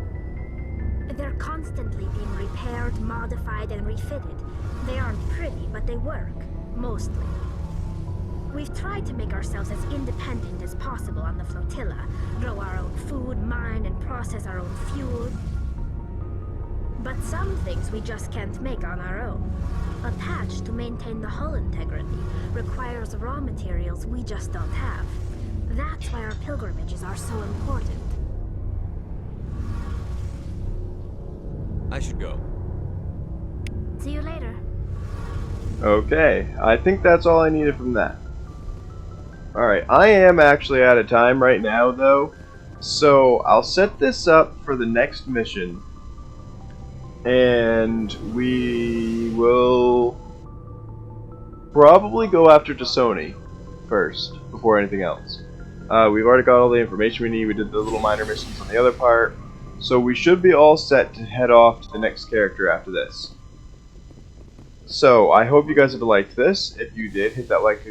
N: They're constantly being repaired, modified, and refitted. They aren't pretty, but they work. Mostly. We've tried to make ourselves as independent as possible on the flotilla. Grow our own food, mine, and process our own fuel. But some things we just can't make on our own. A patch to maintain the hull integrity requires raw materials we just don't have. That's why our pilgrimages are so important.
C: I should go.
N: See you later.
A: Okay, I think that's all I needed from that. Alright, I am actually out of time right now though, so I'll set this up for the next mission, and we will probably go after Tassoni first, before anything else. We've already got all the information we need, we did the little minor missions on the other part, so we should be all set to head off to the next character after this. So, I hope you guys have liked this. If you did, hit that like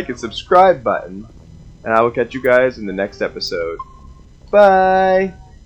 A: and subscribe button, and I will catch you guys in the next episode. Bye!